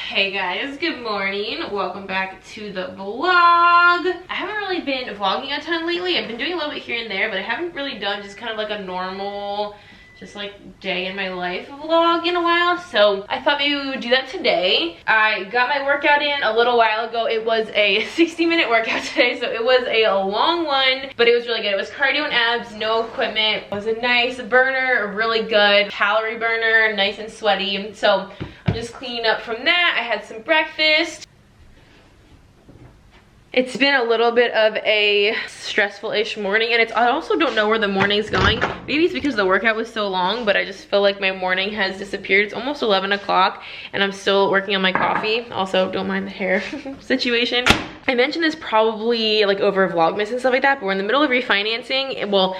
Hey guys, good morning. Welcome back to the vlog. I haven't really been vlogging a ton lately. I've been doing a little bit here and there, but I haven't really done just kind of like a normal, just like day in my life vlog in a while. So I thought maybe we would do that today. I got my workout in a little while ago. It was a 60-minute workout today, so it was a long one, but it was really good. It was cardio and abs, no equipment. It was a nice burner, a really good calorie burner, nice and sweaty. So I'm just cleaning up from that. I had some breakfast. It's been a little bit of a stressful-ish morning, and I also don't know where the morning's going. Maybe it's because the workout was so long, but I just feel like my morning has disappeared. It's almost 11 o'clock, and I'm still working on my coffee. Also, don't mind the hair situation. I mentioned this probably like over Vlogmas and stuff like that, but we're in the middle of refinancing. Well,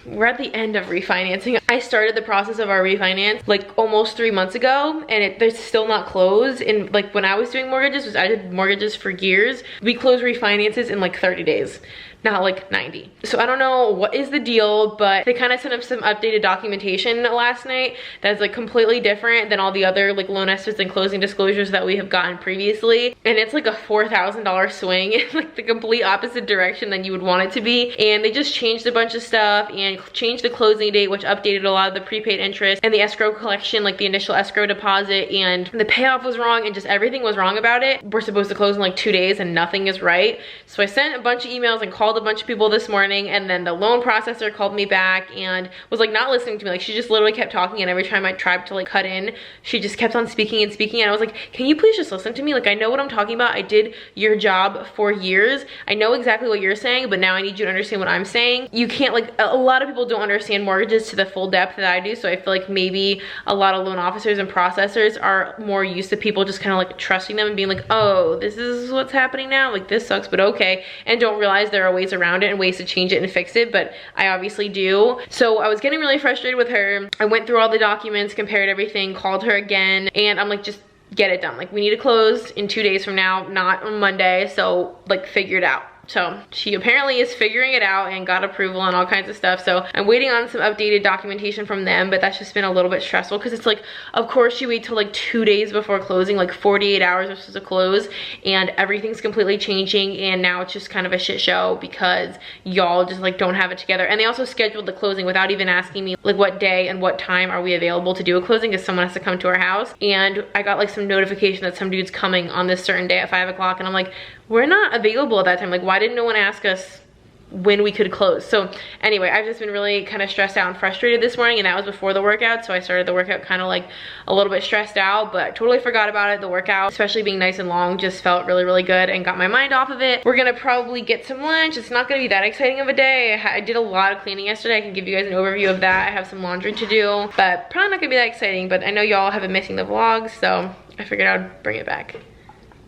we're at the end of refinancing. I started the process of our refinance like almost 3 months ago, and they're still not closed. And like when I was doing mortgages, I did mortgages for years. We close refinances in like 30 days. Not like 90. So I don't know what is the deal, but they kind of sent up some updated documentation last night that's like completely different than all the other like loan estimates and closing disclosures that we have gotten previously. And it's like a $4,000 swing in like the complete opposite direction than you would want it to be. And they just changed a bunch of stuff and changed the closing date, which updated a lot of the prepaid interest and the escrow collection, like the initial escrow deposit, and the payoff was wrong and just everything was wrong about it. We're supposed to close in like 2 days and nothing is right. So I sent a bunch of emails and called a bunch of people this morning, and then the loan processor called me back and was like not listening to me. Like she just literally kept talking, and every time I tried to like cut in, she just kept on speaking and speaking, and I was like, can you please just listen to me? Like I know what I'm talking about. I did your job for years. I know exactly what you're saying, but now I need you to understand what I'm saying. You can't, like, a lot of people don't understand mortgages to the full depth that I do, so I feel like maybe a lot of loan officers and processors are more used to people just kind of like trusting them and being like, oh, this is what's happening now, like this sucks, but okay, and don't realize there are ways around it and ways to change it and fix it, but I obviously do. So I was getting really frustrated with her. I went through all the documents, compared everything, called her again, and I'm like, just get it done. Like we need to close in 2 days from now, not on Monday, so like figure it out. So she apparently is figuring it out and got approval and all kinds of stuff. So I'm waiting on some updated documentation from them, but that's just been a little bit stressful because it's like, of course you wait till like 2 days before closing, like 48 hours are supposed to close, and everything's completely changing, and now it's just kind of a shit show because y'all just like don't have it together. And they also scheduled the closing without even asking me like what day and what time are we available to do a closing, because someone has to come to our house. And I got like some notification that some dude's coming on this certain day at 5 o'clock, and I'm like, we're not available at that time. Like, why didn't no one ask us when we could close? So anyway, I've just been really kind of stressed out and frustrated this morning, and that was before the workout. So I started the workout kind of like a little bit stressed out, but totally forgot about it. The workout, especially being nice and long, just felt really, really good and got my mind off of it. We're gonna probably get some lunch. It's not gonna be that exciting of a day. I did a lot of cleaning yesterday. I can give you guys an overview of that. I have some laundry to do, but probably not gonna be that exciting, but I know y'all have been missing the vlogs, so I figured I'd bring it back.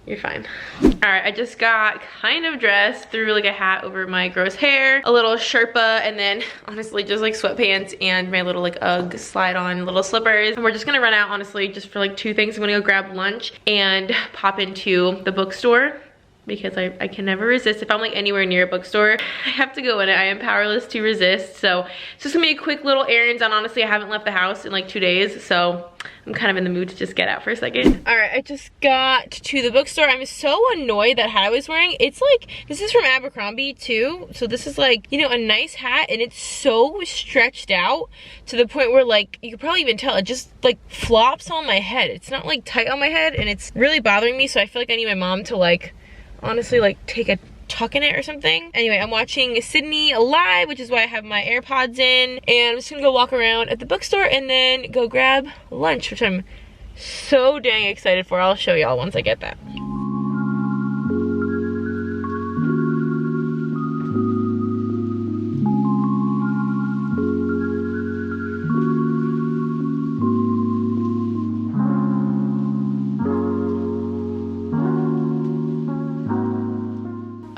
You're fine. All right, I just got kind of dressed, threw like a hat over my gross hair, a little Sherpa, and then honestly just like sweatpants and my little like Ugg slide on little slippers. And we're just gonna run out honestly just for like 2 things. I'm gonna go grab lunch and pop into the bookstore, because I can never resist. If I'm like anywhere near a bookstore, I have to go in it. I am powerless to resist. So it's just gonna be a quick little errands, and honestly I haven't left the house in like 2 days, so I'm kind of in the mood to just get out for a second. All right, I just got to the bookstore. I'm so annoyed that hat I was wearing. It's like, this is from Abercrombie too. So this is like, you know, a nice hat, and it's so stretched out to the point where like, you could probably even tell it just like flops on my head. It's not like tight on my head, and it's really bothering me. So I feel like I need my mom to like, honestly, like take a tuck in it or something. Anyway, I'm watching Sydney live, which is why I have my AirPods in, and I'm just gonna go walk around at the bookstore and then go grab lunch, which I'm so dang excited for. I'll show y'all once I get that.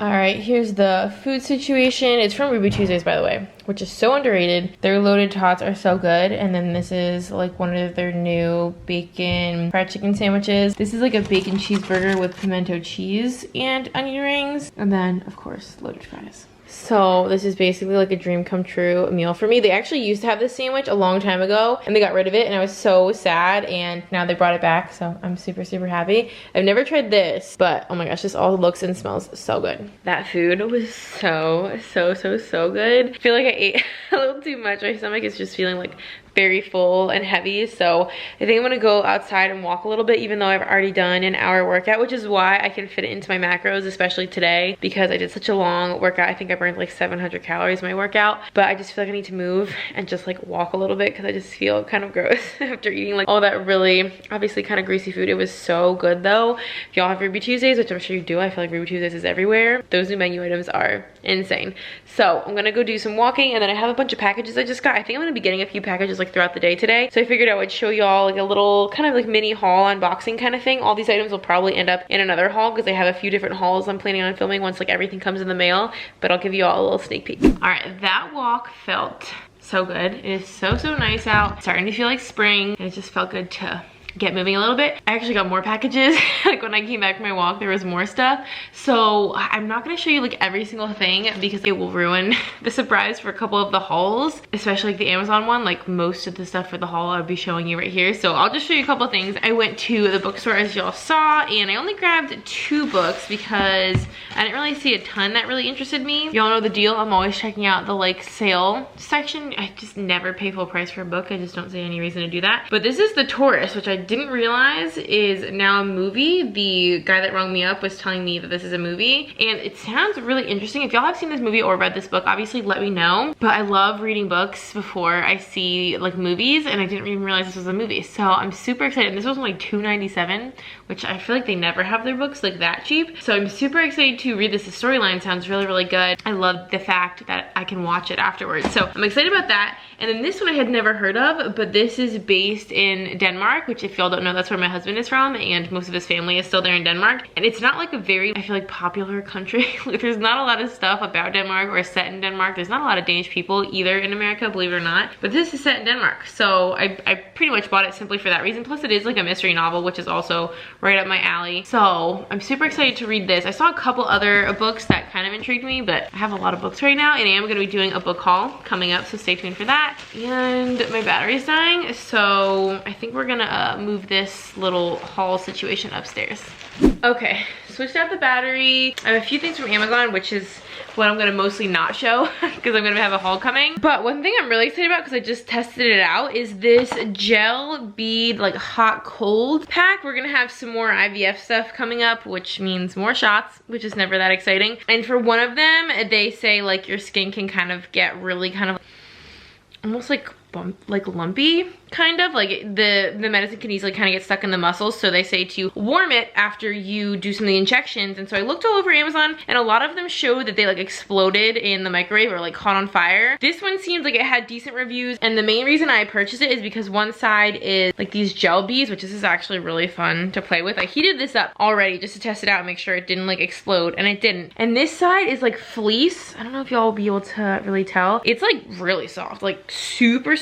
Alright, here's the food situation. It's from Ruby Tuesdays, by the way, which is so underrated. Their loaded tots are so good. And then this is like one of their new bacon fried chicken sandwiches. This is like a bacon cheeseburger with pimento cheese and onion rings. And then, of course, loaded fries. So this is basically like a dream come true meal for me. They actually used to have this sandwich a long time ago and they got rid of it and I was so sad, and now they brought it back, so I'm super, super happy. I've never tried this, but oh my gosh, this all looks and smells so good. That food was so good. I feel like I ate a little too much. My stomach is just feeling like very full and heavy, so I think I'm gonna go outside and walk a little bit, even though I've already done an hour workout, which is why I can fit it into my macros, especially today, because I did such a long workout. I think I burned like 700 calories in my workout, but I just feel like I need to move and just like walk a little bit because I just feel kind of gross after eating like all that really obviously kind of greasy food. It was so good though. If y'all have Ruby Tuesdays, which I'm sure you do, I feel like Ruby Tuesdays is everywhere, those new menu items are insane. So I'm gonna go do some walking, and then I have a bunch of packages I just got. I think I'm gonna be getting a few packages like throughout the day today, so I figured I would show y'all like a little kind of like mini haul unboxing kind of thing. All these items will probably end up in another haul because I have a few different hauls I'm planning on filming once like everything comes in the mail, but I'll give you all a little sneak peek. All right, that walk felt so good. It is so nice out. It's starting to feel like spring, and it just felt good to get moving a little bit. I actually got more packages. Like when I came back from my walk, there was more stuff. So I'm not gonna show you like every single thing because it will ruin the surprise for a couple of the hauls, especially like the Amazon one. Like most of the stuff for the haul I'll be showing you right here. So I'll just show you a couple of things. I went to the bookstore as y'all saw, and I only grabbed 2 books because I didn't really see a ton that really interested me. Y'all know the deal. I'm always checking out the like sale section. I just never pay full price for a book. I just don't see any reason to do that. But this is The Tourist, which I didn't realize is now a movie. The guy that rung me up was telling me that this is a movie, and it sounds really interesting. If y'all have seen this movie or read this book, obviously let me know. But I love reading books before I see like movies, and I didn't even realize this was a movie. So I'm super excited. This was only $2.97, which I feel like they never have their books like that cheap. So I'm super excited to read this. The storyline sounds really good. I love the fact that I can watch it afterwards. So I'm excited about that. And then this one I had never heard of, but this is based in Denmark, which if y'all don't know, that's where my husband is from, and most of his family is still there in Denmark. And it's not like a very, I feel like, popular country. Like there's not a lot of stuff about Denmark or set in Denmark. There's not a lot of Danish people either in America, believe it or not. But this is set in Denmark. So I pretty much bought it simply for that reason. Plus it is like a mystery novel, which is also right up my alley. So I'm super excited to read this. I saw a couple other books that kind of intrigued me, but I have a lot of books right now, and I am going to be doing a book haul coming up, so stay tuned for that. And my battery's dying, so I think we're gonna move this little haul situation upstairs. Okay, switched out the battery. I have a few things from Amazon, which is what I'm gonna mostly not show because I'm gonna have a haul coming. But one thing I'm really excited about, because I just tested it out, is this gel bead like hot cold pack. We're gonna have some more IVF stuff coming up, which means more shots, which is never that exciting. And for one of them, they say like your skin can kind of get really kind of almost like lumpy, kind of like the medicine can easily kind of get stuck in the muscles, so they say to warm it after you do some of the injections. And so I looked all over Amazon, and a lot of them showed that they like exploded in the microwave or like caught on fire. This one seems like it had decent reviews, and the main reason I purchased it is because one side is like these gel beads, which this is actually really fun to play with. I heated this up already just to test it out and make sure it didn't like explode, and it didn't. And this side is like fleece. I don't know if y'all will be able to really tell. It's like really soft, like super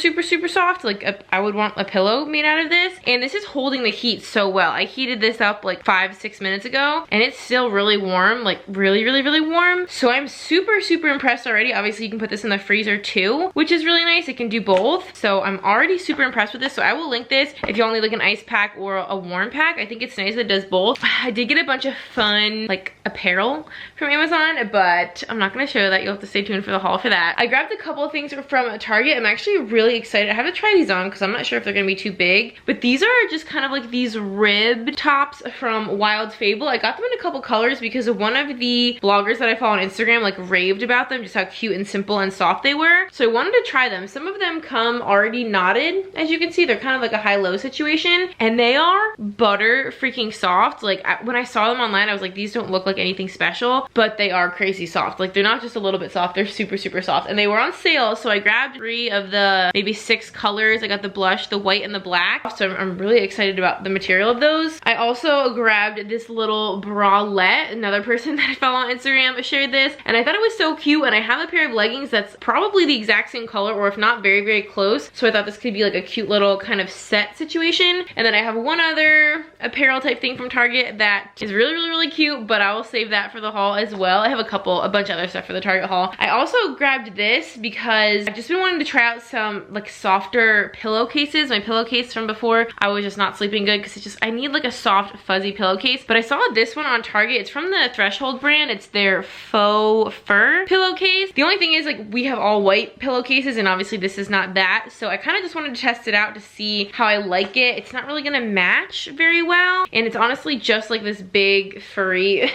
soft. Like I would want a pillow made out of this, and this is holding the heat so well. I heated this up like 5-6 minutes ago, and it's still really warm, like really warm. So I'm super impressed already. Obviously you can put this in the freezer too, which is really nice. It can do both, so I'm already super impressed with this. So I will link this if you only like an ice pack or a warm pack. I think it's nice that it does both. I did get a bunch of fun like apparel from Amazon, but I'm not gonna show that. You'll have to stay tuned for the haul for that. I grabbed a couple of things from Target. I'm actually really excited. I have to try these on because I'm not sure if they're gonna be too big, but these are just kind of like these rib tops from Wild Fable. I got them in a couple colors because one of the bloggers that I follow on Instagram like raved about them, just how cute and simple and soft they were. So I wanted to try them. Some of them come already knotted, as you can see. They're kind of like a high-low situation, and they are butter freaking soft. Like when I saw them online, I was like, these don't look like anything special, but they are crazy soft. Like they're not just a little bit soft, they're super soft, and they were on sale. So I grabbed 3 of the maybe 6 colors. I got the blush, the white, and the black. So I'm really excited about the material of those. I also grabbed this little bralette. Another person that I follow on Instagram shared this, and I thought it was so cute. And I have a pair of leggings that's probably the exact same color, or if not, very, very close. So I thought this could be like a cute little kind of set situation. And then I have one other apparel type thing from Target that is really, really, really cute, but I will save that for the haul as well. I have a bunch of other stuff for the Target haul. I also grabbed this because I've just been wanting to try out some like softer pillowcases. My pillowcase from before, I was just not sleeping good because it's just, I need like a soft fuzzy pillowcase. But I saw this one on Target. It's from the Threshold brand. It's their faux fur pillowcase. The only thing is, like, we have all white pillowcases and obviously this is not that. So I kind of just wanted to test it out to see how I like it. It's not really gonna match very well. And it's honestly just like this big furry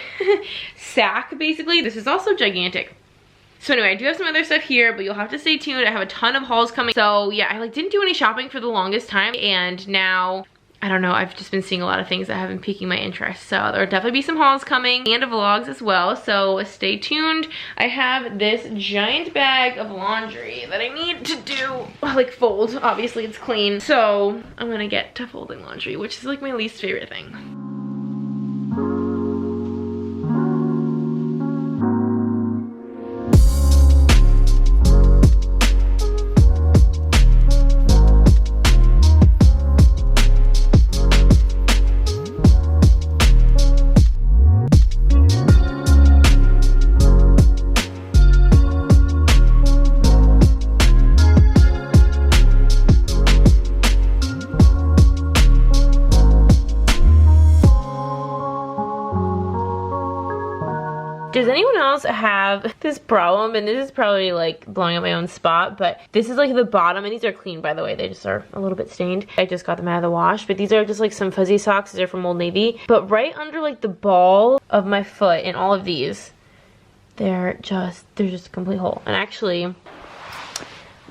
sack basically. This is also gigantic. So anyway, I do have some other stuff here, but you'll have to stay tuned. I have a ton of hauls coming. So yeah, I like didn't do any shopping for the longest time, and now I don't know, I've just been seeing a lot of things that have been piquing my interest. So there'll definitely be some hauls coming and vlogs as well. So stay tuned. I have this giant bag of laundry that I need to do, like fold. Obviously it's clean. So I'm gonna get to folding laundry, which is like my least favorite thing. Does anyone else have this problem? And this is probably like blowing up my own spot, but this is like the bottom, and these are clean by the way, they just are a little bit stained. I just got them out of the wash, but these are just like some fuzzy socks. These are from Old Navy, but right under like the ball of my foot in all of these, there's just a complete hole. And actually,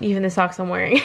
even the socks I'm wearing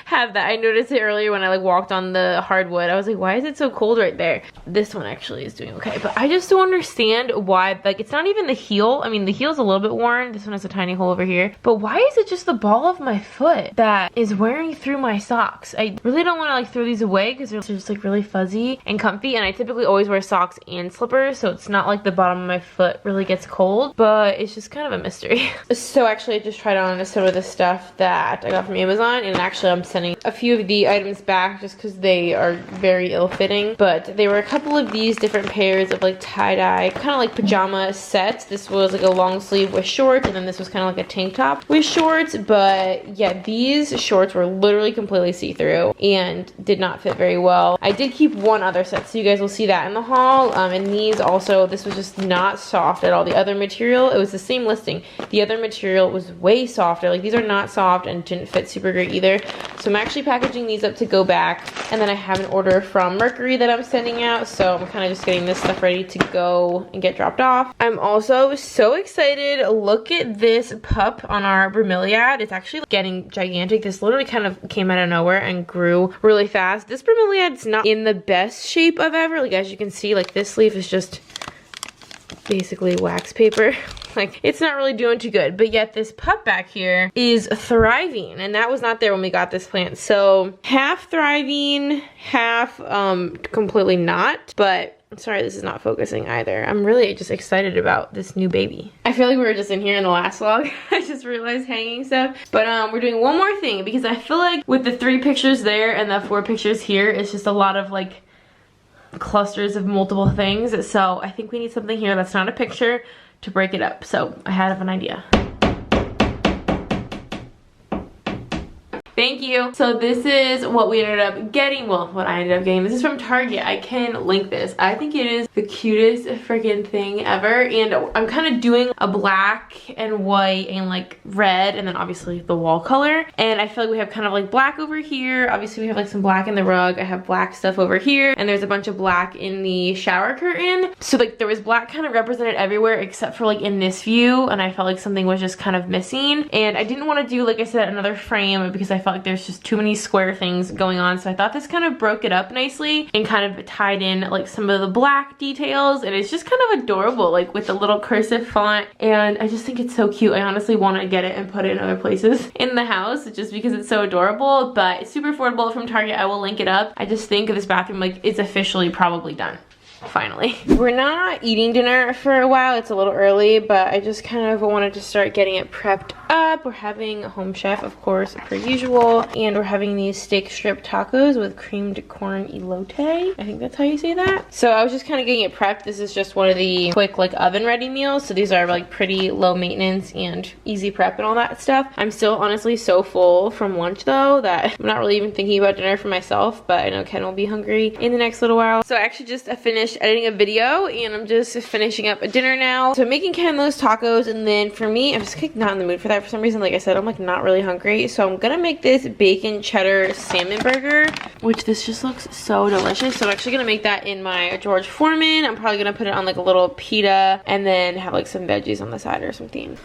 have that. I noticed it earlier when I like walked on the hardwood. I was like, why is it so cold right there? This one actually is doing okay, but I just don't understand why. Like, it's not even the heel. I mean, the heel's a little bit worn. This one has a tiny hole over here, but why is it just the ball of my foot that is wearing through my socks? I really don't want to like throw these away because they're just like really fuzzy and comfy, and I typically always wear socks and slippers, so it's not like the bottom of my foot really gets cold, but it's just kind of a mystery. So actually I just tried on some of the stuff that I got from Amazon, and actually I'm sending a few of the items back just because they are very ill-fitting. But they were a couple of these different pairs of like tie-dye, kind of like pajama sets. This was like a long sleeve with shorts, and then this was kind of like a tank top with shorts. But yeah, these shorts were literally completely see-through and did not fit very well. I did keep one other set, so you guys will see that in the haul. And these also, this was just not soft at all. The other material, it was the same listing. The other material was way softer. Like, these are not soft and didn't fit super great either. So I'm actually packaging these up to go back, and then I have an order from Mercury that I'm sending out, so I'm kind of just getting this stuff ready to go and get dropped off. I'm also so excited. Look at this pup on our bromeliad. It's actually getting gigantic. This literally kind of came out of nowhere and grew really fast. This bromeliad's not in the best shape of ever. Like, as you can see, like this leaf is just basically wax paper. Like, it's not really doing too good, but yet this pup back here is thriving, and that was not there when we got this plant. So half thriving, half completely not. But I'm sorry, this is not focusing either. I'm really just excited about this new baby. I feel like we were just in here in the last vlog. I just realized hanging stuff. But we're doing one more thing, because I feel like with the 3 pictures there and the 4 pictures here, it's just a lot of like clusters of multiple things. So I think we need something here that's not a picture to break it up. So I have an idea. Thank you. So this is what we ended up getting. Well, what I ended up getting. This is from Target. I can link this. I think it is the cutest freaking thing ever. And I'm kind of doing a black and white and like red, and then obviously the wall color. And I feel like we have kind of like black over here. Obviously we have like some black in the rug. I have black stuff over here, and there's a bunch of black in the shower curtain. So like there was black kind of represented everywhere except for like in this view, and I felt like something was just kind of missing. And I didn't want to do, like I said, another frame because I felt felt like there's just too many square things going on. So I thought this kind of broke it up nicely and kind of tied in like some of the black details, and it's just kind of adorable, like with the little cursive font, and I just think it's so cute. I honestly want to get it and put it in other places in the house just because it's so adorable, but it's super affordable from Target. I will link it up. I just think this bathroom like is officially probably done. Finally. We're not eating dinner for a while. It's a little early, but I just kind of wanted to start getting it prepped up. We're having Home Chef, of course, per usual, and we're having these steak strip tacos with creamed corn elote. I think that's how you say that. So I was just kind of getting it prepped. This is just one of the quick like oven ready meals. So these are like pretty low maintenance and easy prep and all that stuff. I'm still honestly so full from lunch though that I'm not really even thinking about dinner for myself, but I know Ken will be hungry in the next little while. So I actually just finished editing a video and I'm just finishing up a dinner now. So I'm making Ken those tacos, and then for me, I'm just like not in the mood for that for some reason. Like I said, I'm like not really hungry. So I'm gonna make this bacon cheddar salmon burger, which this just looks so delicious. So I'm actually gonna make that in my George Foreman. I'm probably gonna put it on like a little pita and then have like some veggies on the side or something.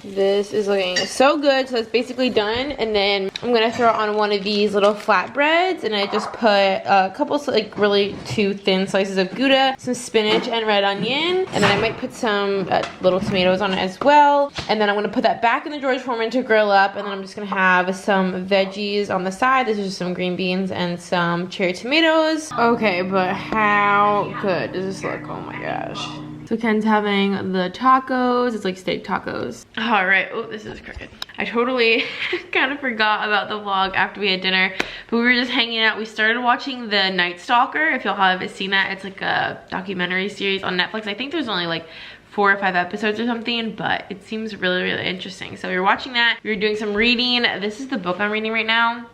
This is looking so good. So it's basically done, and then I'm gonna throw it on one of these little flatbreads, and I just put a couple like really 2 thin slices of Gouda, some spinach and red onion, and then I might put some little tomatoes on it as well. And then I'm gonna put that back in the George Foreman to grill up, and then I'm just gonna have some veggies on the side. This is just some green beans and some cherry tomatoes. Okay, but how good does this look? Oh my gosh. So Ken's having the tacos. It's like steak tacos. All right. Oh, this is crooked. I totally kind of forgot about the vlog after we had dinner, but we were just hanging out. We started watching The Night Stalker. If y'all haven't seen that, it's like a documentary series on Netflix. I think there's only like 4 or 5 episodes or something, but it seems really, really interesting. So we were watching that. We were doing some reading. This is the book I'm reading right now,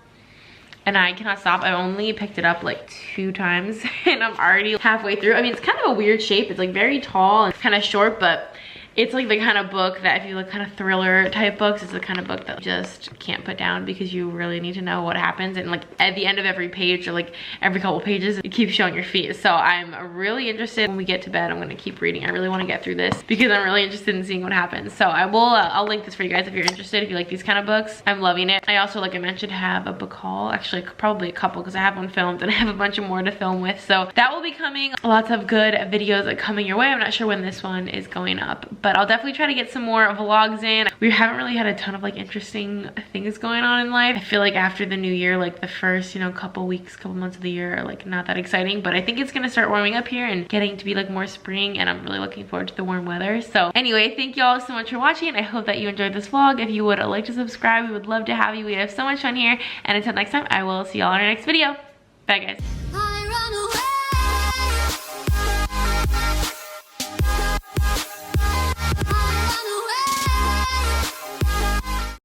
and I cannot stop. I only picked it up like 2 times and I'm already halfway through. I mean, it's kind of a weird shape. It's like very tall and kind of short, but it's like the kind of book that if you like kind of thriller type books, it's the kind of book that you just can't put down because you really need to know what happens. And like at the end of every page or like every couple pages, it keeps showing your feet. So I'm really interested. When we get to bed, I'm gonna keep reading. I really want to get through this because I'm really interested in seeing what happens. So I will, I'll link this for you guys if you're interested, if you like these kind of books. I'm loving it. I also, like I mentioned, have a book haul, actually probably a couple because I have one filmed and I have a bunch of more to film with. So that will be coming. Lots of good videos coming your way. I'm not sure when this one is going up, but I'll definitely try to get some more vlogs in. We haven't really had a ton of like interesting things going on in life. I feel like after the new year, like the first, you know, couple months of the year are like not that exciting, but I think it's gonna start warming up here and getting to be like more spring, and I'm really looking forward to the warm weather. So anyway, thank you all so much for watching. I hope that you enjoyed this vlog. If you would like to subscribe, we would love to have you. We have so much fun here, and until next time, I will see y'all in our next video. Bye guys.